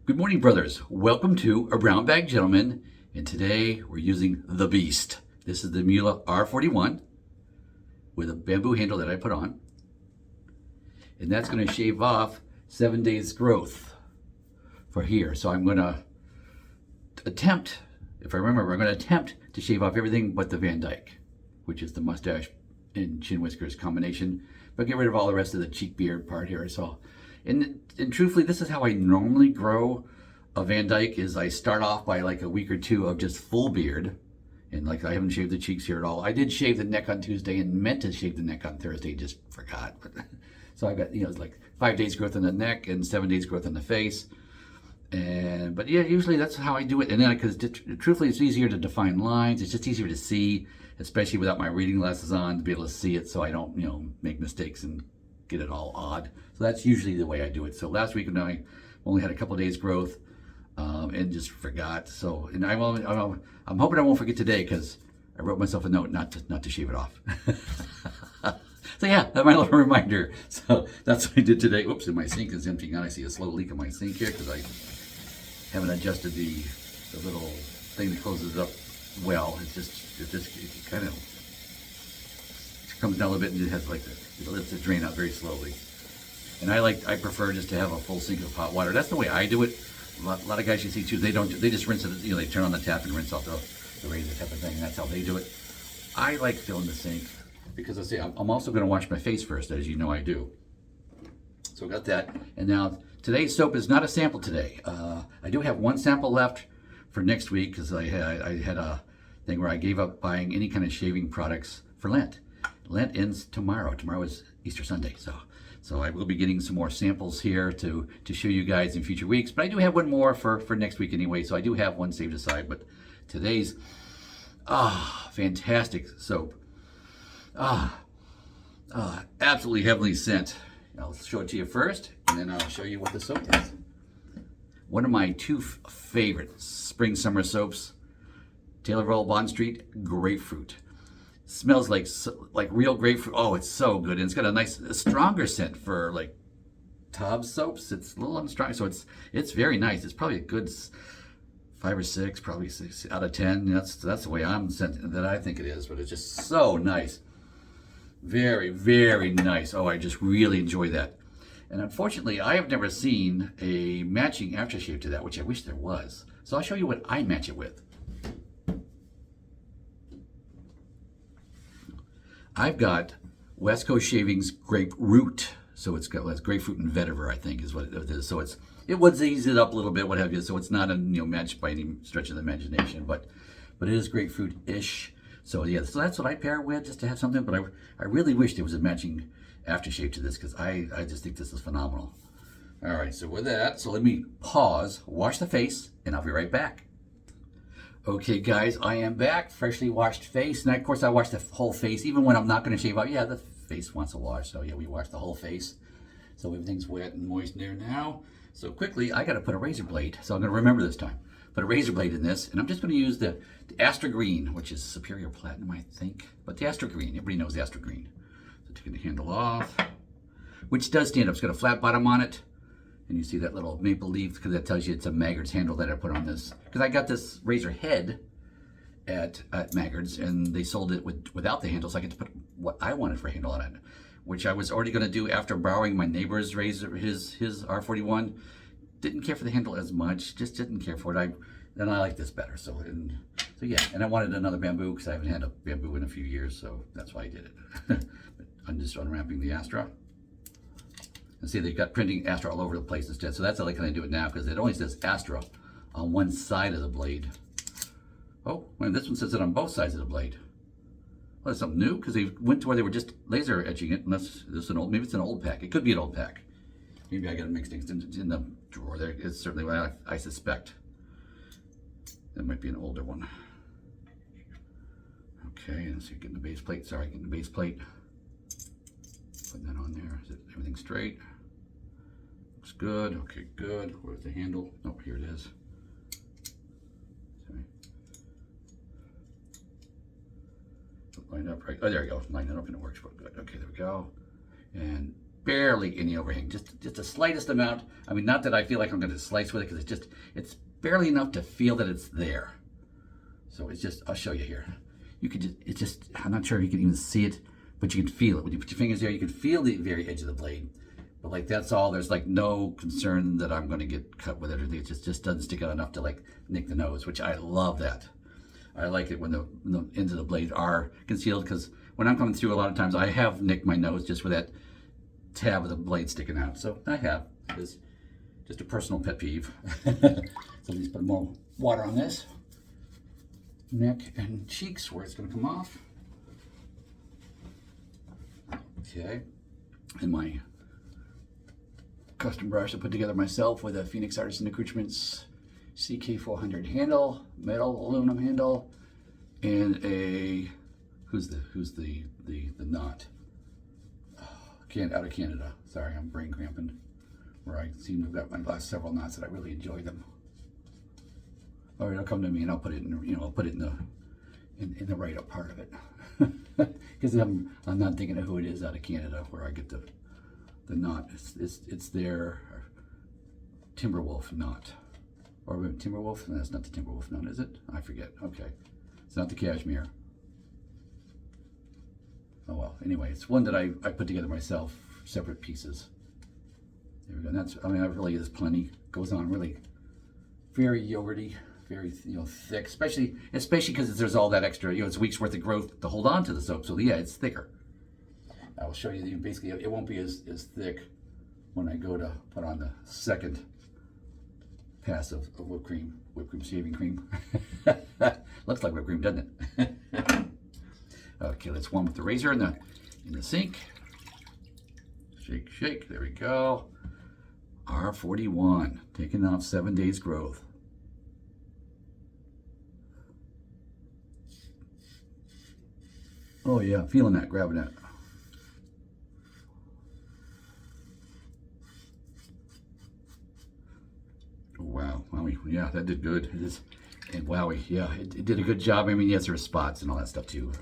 Good morning, brothers. Welcome to A Brown Bag Gentleman, and today we're using the Beast. This is the Muehle R41 with a bamboo handle that I put on, and that's going to shave off 7 days growth for here. So I'm going to attempt, if I remember, I'm going to attempt to shave off everything but the Van Dyke, which is the mustache and chin whiskers combination, but get rid of all the rest of the cheek beard part here. So, and truthfully, this is how I normally grow a Van Dyke. Is I start off by like a week or two of just full beard, and like I haven't shaved the cheeks here at all. I did shave the neck on Tuesday and meant to shave the neck on Thursday, just forgot. So I got, it's like 5 days growth on the neck and 7 days growth on the face. But yeah, usually that's how I do it. And then, because truthfully, it's easier to define lines. It's just easier to see, especially without my reading glasses on, to be able to see it, so I don't, make mistakes and get it all odd. So that's usually the way I do it. So last week, I only had a couple days growth, and just forgot. So, and I'm hoping I won't forget today, because I wrote myself a note not to shave it off. So yeah, that's my little reminder. So that's what I did today. Oops, and my sink is emptying out. I see a slow leak in my sink here because I haven't adjusted the little thing that closes it up well. It kind of comes down a little bit and it has like it lets it drain out very slowly. And I prefer just to have a full sink of hot water. That's the way I do it. A lot of guys you see too, they just rinse it. They turn on the tap and rinse off the razor type of thing. That's how they do it. I like filling the sink because I'm also going to wash my face first, as you know I do. So I got that. And now today's soap is not a sample today. I do have one sample left for next week because I had a thing where I gave up buying any kind of shaving products for Lent. Lent ends tomorrow. Tomorrow is Easter Sunday, so I will be getting some more samples here to show you guys in future weeks. But I do have one more for next week anyway, so I do have one saved aside. But today's fantastic soap. Absolutely heavenly scent. I'll show it to you first, and then I'll show you what the soap is. One of my two favorite spring summer soaps, Taylorville Bond Street Grapefruit. Smells like real grapefruit. Oh, it's so good, and it's got a stronger scent for like TOBS soaps. It's a little strong, so it's very nice. It's probably a good 5 or 6, probably 6 out of 10. That's the way that I think it is. But it's just so nice, very, very nice. Oh, I just really enjoy that. And unfortunately, I have never seen a matching aftershave to that, which I wish there was. So I'll show you what I match it with. I've got West Coast Shavings Graperoot. So it's grapefruit and vetiver, I think, is what it is. So it would ease it up a little bit, what have you. So it's not a match by any stretch of the imagination, but it is grapefruit-ish. So yeah, so that's what I pair with, just to have something. But I really wish there was a matching aftershave to this, because I just think this is phenomenal. All right, so with that, so let me pause, wash the face, and I'll be right back. Okay, guys, I am back, freshly washed face. And of course, I wash the whole face, even when I'm not going to shave out. Yeah, the face wants a wash, so yeah, we wash the whole face. So everything's wet and moist there now. So quickly, I got to put a razor blade. So I'm going to remember this time. Put a razor blade in this, and I'm just going to use the Astra Green, which is Superior Platinum, I think. But the Astra Green, everybody knows the Astra Green. So taking the handle off, which does stand up. It's got a flat bottom on it. And you see that little maple leaf, because that tells you it's a Maggard's handle that I put on this. Because I got this razor head at Maggard's, and they sold it without the handle, so I get to put what I wanted for a handle on it, which I was already going to do after borrowing my neighbor's razor, his R41. Didn't care for the handle as much, just didn't care for it. I like this better. So yeah, and I wanted another bamboo because I haven't had a bamboo in a few years, so that's why I did it. I'm just unwrapping the Astra. And see, they've got printing Astra all over the place instead. So that's how I kind of do it now, because it only says Astra on one side of the blade. Oh, well, this one says it on both sides of the blade. Well, that's something new, because they went to where they were just laser etching it. Unless this is maybe it's an old pack. It could be an old pack. Maybe I got it mixed in the drawer there. It's certainly what I suspect. That might be an older one. Okay, and so you're getting the base plate. Sorry, getting the base plate. Putting that on there. Is everything straight? Looks good. Okay, good. Where's the handle? Oh, here it is. Sorry. Line up right. Oh, there we go. Line it up and it works real good. Okay, there we go. And barely any overhang, just the slightest amount. I mean, not that I feel like I'm going to slice with it, because it's barely enough to feel that it's there. So it's just, I'll show you here. You could just, I'm not sure if you can even see it, but you can feel it. When you put your fingers there, you can feel the very edge of the blade. But like, that's all. There's like no concern that I'm going to get cut with it or anything. It just doesn't stick out enough to like nick the nose, which I love that. I like it when the ends of the blade are concealed, because when I'm coming through, a lot of times I have nicked my nose just with that tab of the blade sticking out. So I have. It's just a personal pet peeve. So let's put more water on this. Neck and cheeks, where it's going to come off. Okay. And my custom brush I put together myself with a Phoenix Artisan Accoutrements CK400 handle, metal aluminum handle, and a who's the knot? Out of Canada. Sorry, I'm brain cramping. Where I seem to have got my last several knots that I really enjoy them. All right, it'll come to me and I'll put it in. I'll put it in the right up part of it. Because I'm not thinking of who it is out of Canada where I get the knot. It's their Timberwolf knot. Or Timberwolf? No, that's not the Timberwolf knot, is it? I forget. Okay. It's not the cashmere. Oh well, anyway, it's one that I put together myself, separate pieces. There we go. And that's, I mean, I really, there's plenty. Goes on really very yogurty, very, thick, especially because there's all that extra, it's a week's worth of growth to hold on to the soap. So yeah, it's thicker. I will show you, basically, it won't be as thick when I go to put on the second pass of whipped cream shaving cream. Looks like whipped cream, doesn't it? Okay, let's warm up the razor in the sink. Shake, shake, there we go. R41, taking off 7 days growth. Oh yeah, feeling that, grabbing that. Wow, wowie, yeah, that did good. And wowie, yeah, it did a good job. I mean, yes, there were spots and all that stuff too.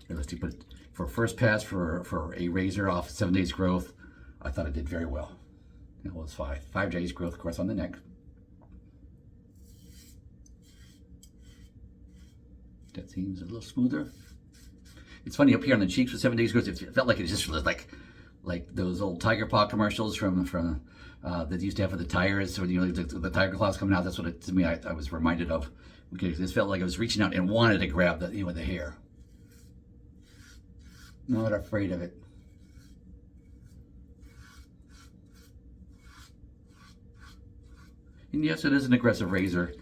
But for first pass for a razor off 7 days growth, I thought it did very well. It was 5 days growth, of course, on the neck. That seems a little smoother. It's funny, up here on the cheeks for 7 days growth, it felt like it just was like those old Tiger Paw commercials from that used to have for the tires. So the Tiger Claws coming out, that's what to me I was reminded of. Okay, this felt like I was reaching out and wanted to grab the the hair. Not afraid of it. And yes, it is an aggressive razor,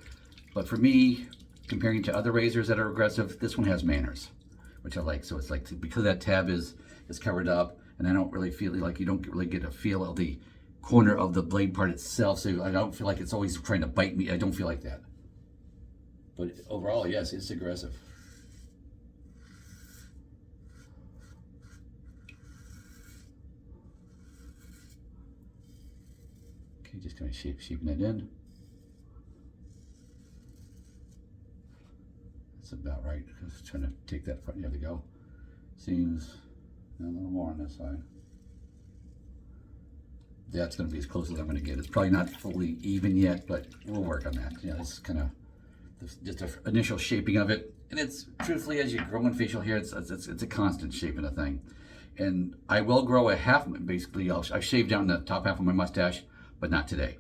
but for me, comparing to other razors that are aggressive, this one has manners, which I like. So it's like, because that tab is covered up, and I don't really feel like, you don't really get a feel of the corner of the blade part itself, so I don't feel like it's always trying to bite me. I don't feel like that. But overall, yes, it's aggressive. Okay, just kind of shaping it in. That's about right. Just trying to take that front. There we go. Seems a little more on this side. That's going to be as close as I'm going to get. It's probably not fully even yet, but we'll work on that. Yeah, it's kind of just an initial shaping of it. And it's, truthfully, as you grow in facial hair, it's a constant shaping of thing. And I will grow a half, basically, I've shaved down the top half of my mustache, but not today.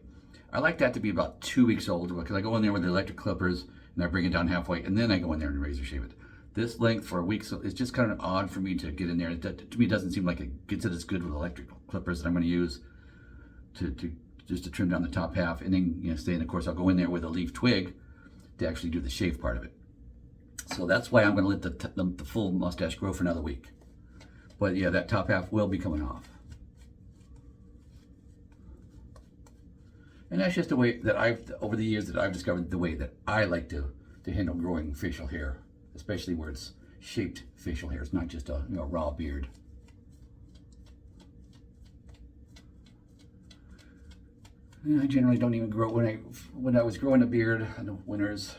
I like that to be about 2 weeks old, because I go in there with the electric clippers and I bring it down halfway, and then I go in there and razor shave it. This length for a week, so it's just kind of odd for me to get in there. To me, it doesn't seem like it gets it as good with electric clippers that I'm going to use to trim down the top half, and then stay in. Of course, I'll go in there with a leaf twig to actually do the shave part of it. So that's why I'm going to let the full mustache grow for another week. But yeah, that top half will be coming off. And that's just the way that over the years that I've discovered the way that I like to handle growing facial hair, especially where it's shaped facial hair. It's not just a raw beard. And I generally don't even grow, when I was growing a beard in the winters,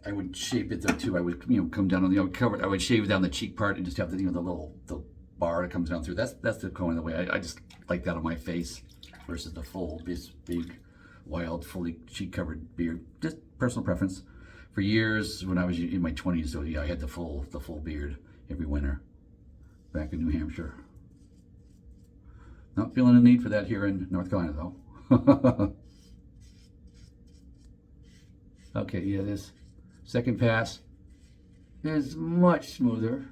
I would shape it though too. I would come down on the cover. I would shave down the cheek part and just have the bar that comes down through. That's the going the way. I just like that on my face versus the full, this big, wild, fully cheek-covered beard. Just personal preference. For years, when I was in my 20s, so yeah, I had the full beard every winter back in New Hampshire. Not feeling a need for that here in North Carolina, though. Okay, yeah, this second pass is much smoother.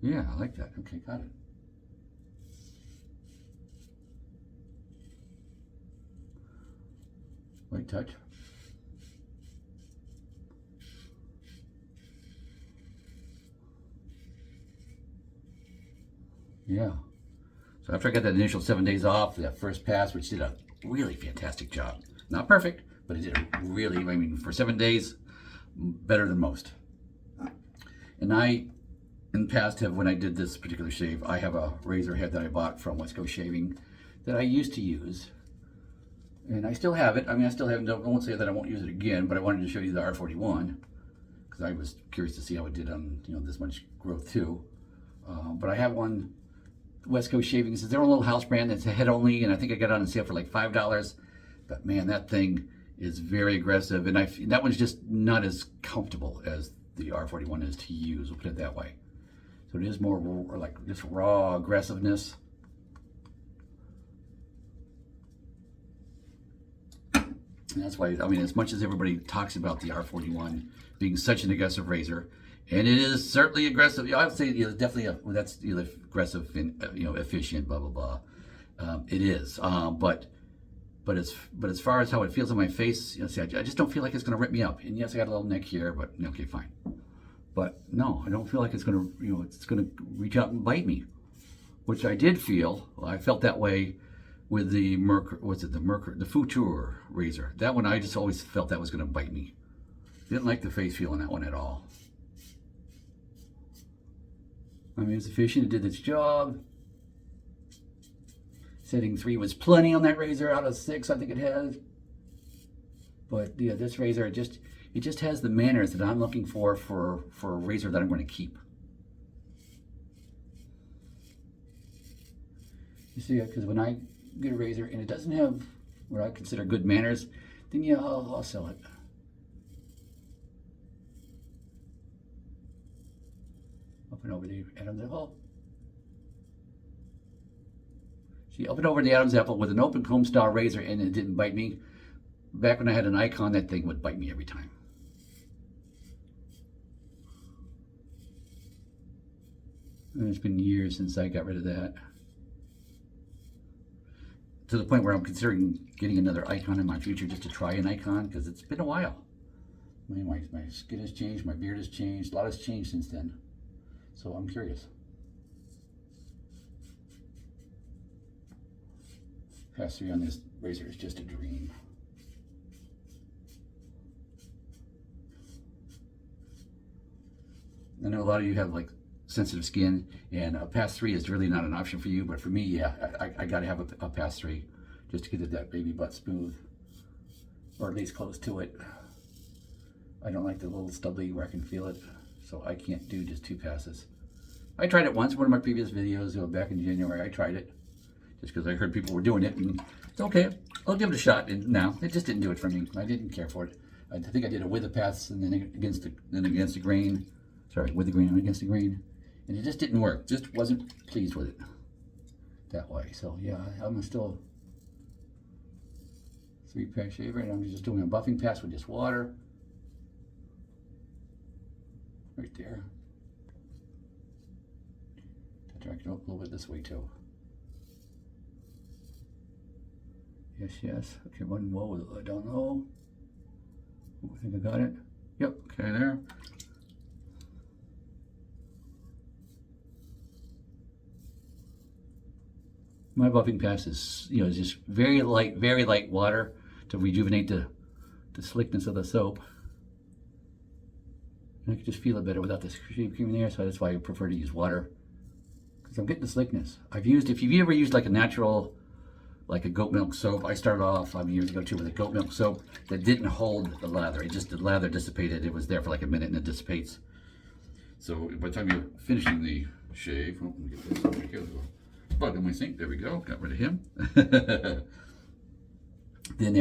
Yeah, I like that. Okay, got it. Light touch. Yeah. So after I got that initial 7 days off, that first pass, which did a really fantastic job. Not perfect, but it did a really, I mean, for 7 days, better than most. And I, in the past, when I did this particular shave, I have a razor head that I bought from West Coast Shaving that I used to use. And I still have it. I mean, I still haven't, I won't say that I won't use it again, but I wanted to show you the R41 because I was curious to see how it did on, you know, this much growth too. But I have one, West Coast Shaving. It's their own little house brand. It's a head only, and I think I got it on sale for like $5. But man, that thing is very aggressive, and that one's just not as comfortable as the R41 is to use. We'll put it that way. So it is more like just raw aggressiveness. And that's why, I mean, as much as everybody talks about the R41 being such an aggressive razor, and it is certainly aggressive. I would say, you know, definitely that's, you know, aggressive and, you know, efficient, blah blah blah. It is, but as far as how it feels on my face, you know, see, I just don't feel like it's going to rip me up. And yes, I got a little neck here, but okay, fine. But no, I don't feel like it's going to, you know, it's going to reach out and bite me, which I did feel. Well, I felt that way with the the Future razor. That one, I just always felt that was going to bite me. Didn't like the face feel on that one at all. I mean, it's efficient, it did its job. Setting 3 was plenty on that razor out of 6, I think it has. But yeah, this razor, it just has the manners that I'm looking for a razor that I'm going to keep. You see, because when I get a razor and it doesn't have what I consider good manners, then yeah, I'll sell it. Up and over the Adam's apple. See, up and over the Adam's apple with an open comb style razor, and it didn't bite me. Back when I had an Icon, that thing would bite me every time. And it's been years since I got rid of that. To the point where I'm considering getting another Icon in my future just to try an Icon, because it's been a while. My skin has changed, my beard has changed, a lot has changed since then. So I'm curious. Pass 3 on this razor is just a dream. I know a lot of you have like sensitive skin, and a pass 3 is really not an option for you, but for me, yeah, I gotta have a pass 3 just to get that baby butt smooth, or at least close to it. I don't like the little stubbly where I can feel it, so I can't do just 2 passes. I tried it once, one of my previous videos, back in January, I tried it, just because I heard people were doing it, and it's okay, I'll give it a shot, and no, it just didn't do it for me. I didn't care for it. I think I did it with the pass, and then against the grain, sorry, with the grain and against the grain, and it just didn't work. Just wasn't pleased with it that way. So yeah, I'm still 3-pack shaver, and I'm just doing a buffing pass with just water. Right there. Drag it up a little bit this way too. Yes, yes. Okay, one more. I don't know. I think I got it. Yep. Okay, there. My buffing pass is, you know, just very light water to rejuvenate the slickness of the soap. And I can just feel it better without the shave cream in there, so that's why I prefer to use water. Because I'm getting the slickness. If you've ever used like a natural like a goat milk soap. I started off years ago too with a goat milk soap that didn't hold the lather. The lather dissipated. It was there for like a minute and it dissipates. So by the time you're finishing the shave, let me get this over here. There's a bug in my sink. There we go. Got rid of him. Then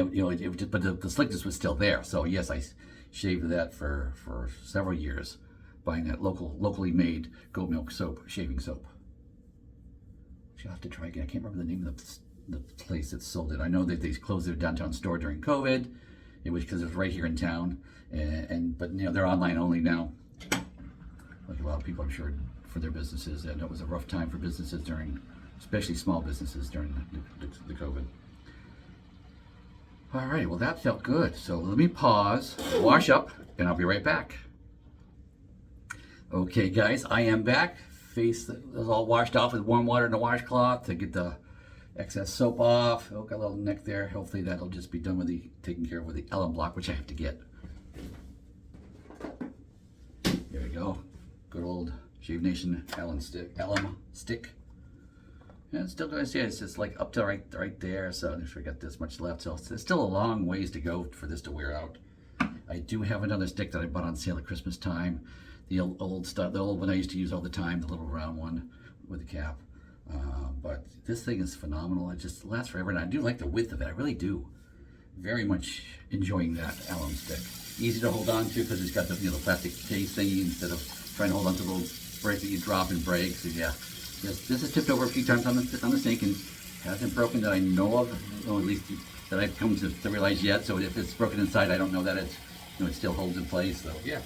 but the slickness was still there. So yes, I shaved that for several years, buying that locally made goat milk soap, shaving soap. Which I'll have to try again. I can't remember the name of the place that sold it. I know that they closed their downtown store during COVID. It was because it was right here in town, but they're online only now. Like a lot of people, I'm sure, for their businesses, and it was a rough time for businesses especially small businesses during the COVID. All right, well that felt good. So let me pause, wash up, and I'll be right back. Okay guys, I am back. Face is all washed off with warm water in a washcloth to get the excess soap off. Oh, got a little neck there. Hopefully that'll just be done with taken care of with the alum block, which I have to get. There we go. Good old Shave Nation alum stick. And still going to see it's just like up to right there. So I'm sure I got this much left. So it's still a long ways to go for this to wear out. I do have another stick that I bought on sale at Christmas time. The old stuff, the old one I used to use all the time, the little round one with the cap. But this thing is phenomenal. It just lasts forever, and I do like the width of it. I really do. Very much enjoying that alum stick. Easy to hold on to because it's got the plastic case thingy instead of trying to hold on to the little break that you drop and break. So yeah, this has tipped over a few times on the sink and hasn't broken that I know of, or at least that I've come to realize yet. So if it's broken inside, I don't know that it still holds in place. So yeah.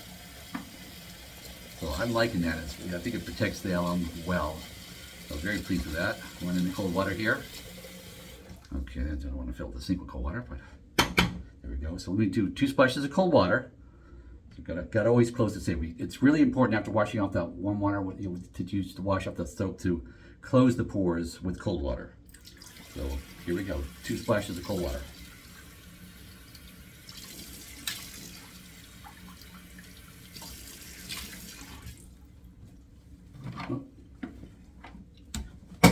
So I'm liking that. I think it protects the alum well. So very pleased with that. One in the cold water here. Okay, I don't want to fill the sink with cold water, but there we go. So let me do 2 splashes of cold water. So gotta always close the sink. It's really important after washing off that warm water to wash off the soap to close the pores with cold water. So here we go. 2 splashes of cold water.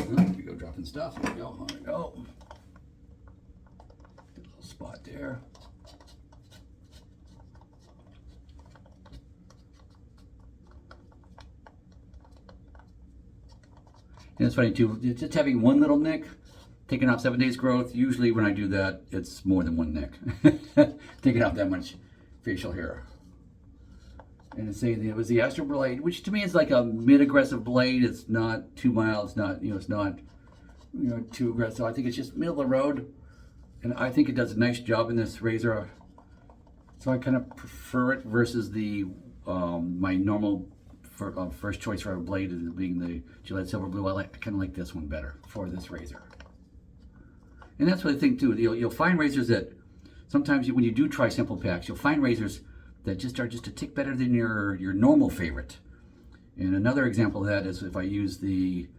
Here we go, dropping stuff. There we go. There we go. Get a little spot there. And it's funny too, just having one little nick, taking off 7 days growth. Usually when I do that, it's more than one nick. Taking off that much facial hair. And it's saying it was the Astra blade, which to me is like a mid-aggressive blade. It's not too mild. It's not, it's not, too aggressive. I think it's just middle of the road, and I think it does a nice job in this razor. So I kind of prefer it versus the my normal first choice for a blade being the Gillette Silver Blue. I kind of like this one better for this razor. And that's what I think too. You'll find razors that sometimes when you do try simple packs, you'll find razors that just are just a tick better than your normal favorite. And another example of that is if I use the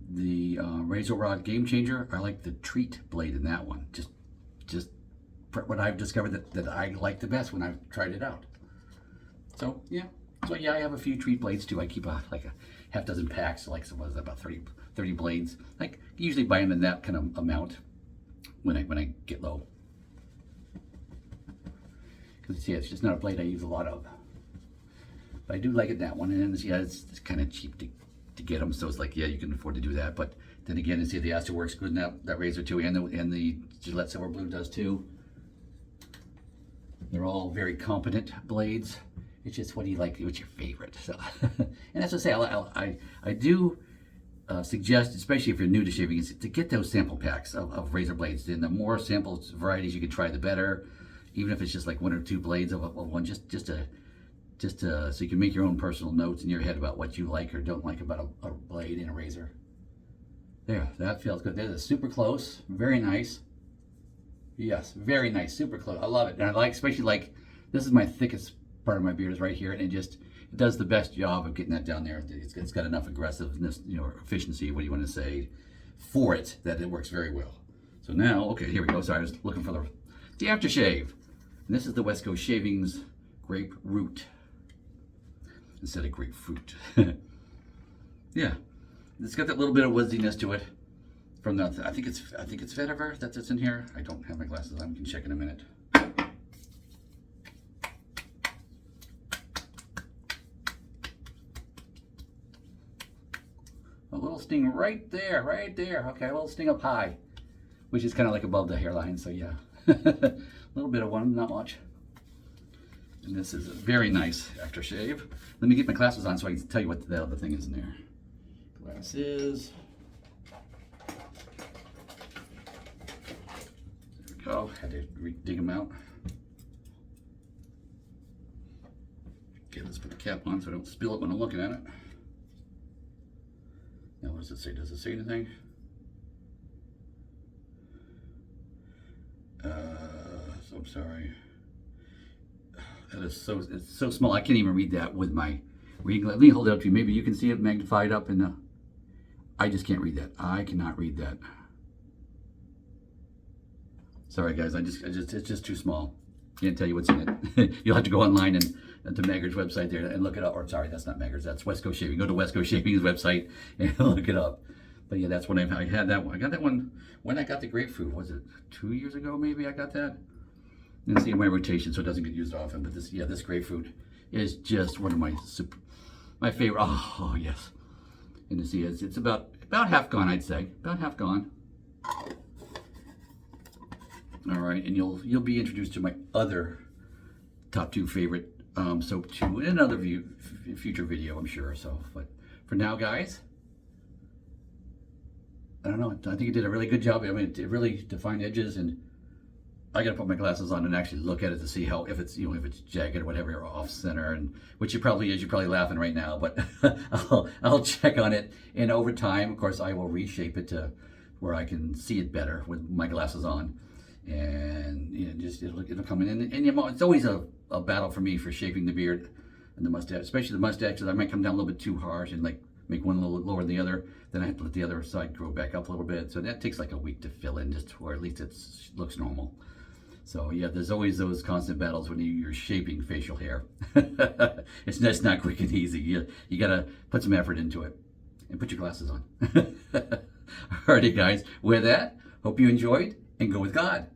Razor Rod Game Changer, I like the Treat blade in that one. Just what I've discovered that I like the best when I've tried it out. So yeah, I have a few Treat blades too. I keep like a half dozen packs, like so what is that, about 30 blades. Like usually buy them in that kind of amount when I get low. Because yeah, it's just not a blade I use a lot of. But I do like it, that one. And yeah, it's kind of cheap to get them, so it's like, yeah, you can afford to do that. But then again, you see the Astra works good in that razor too, and the Gillette Silver Blue does too. They're all very competent blades. It's just what do you like, what's your favorite? So, and that's what I say, I do suggest, especially if you're new to shaving, is to get those sample packs of razor blades. And the more samples, varieties you can try, the better. Even if it's just like 1 or 2 blades of one, just so you can make your own personal notes in your head about what you like or don't like about a blade in a razor. There, that feels good. That is super close, very nice. Yes, very nice, super close. I love it, and I like, especially like, this is my thickest part of my beard is right here, and it does the best job of getting that down there. It's got enough aggressiveness, efficiency, what do you want to say, for it, that it works very well. So now, okay, here we go. Sorry, I was looking for the aftershave. And this is the West Coast Shavings Graperoot instead of grapefruit. Yeah, it's got that little bit of wooziness to it. from the, I think it's vetiver that's in here. I don't have my glasses on. We can check in a minute. A little sting right there, Okay, a little sting up high, which is kind of like above the hairline. So yeah, a little bit of one, not much. And this is a very nice aftershave. Let me get my glasses on so I can tell you what the other thing is in there. Glasses. There we go. Had to dig them out. Okay, let's put the cap on so I don't spill it when I'm looking at it. Now, what does it say? Does it say anything? So I'm sorry. That is it's so small. I can't even read that with my reading. Let me hold it up to you. Maybe you can see it magnified up in the. I just can't read that. I cannot read that. Sorry, guys. It's just too small. Can't tell you what's in it. You'll have to go online and to Maggard's website there and look it up. Or sorry, that's not Maggard's. That's West Coast Shaving. Go to West Coast Shaving's website and look it up. But yeah, that's when I had that one. I got that one when I got the grapefruit. Was it 2 years ago? Maybe I got that. And see my rotation, so it doesn't get used often. But this grapefruit is just one of my favorite. Oh yes. And to see it's about half gone, I'd say. About half gone. All right, and you'll be introduced to my other top 2 favorite soap too in another future video, I'm sure. So, but for now, guys, I don't know. I think it did a really good job. I mean, it really defined edges, and I gotta put my glasses on and actually look at it to see how if it's jagged or whatever or off center, and which it probably is. You're probably laughing right now, but I'll check on it, and over time, of course, I will reshape it to where I can see it better with my glasses on. And it'll come in, and it's always a battle for me for shaping the beard and the mustache, especially the mustache, because I might come down a little bit too harsh and like make one a little lower than the other. Then I have to let the other side grow back up a little bit. So that takes like a week to fill in, just or at least it looks normal. So yeah, there's always those constant battles when you're shaping facial hair. It's not quick and easy. You gotta put some effort into it, and put your glasses on. Alrighty, guys. With that, hope you enjoyed, and go with God.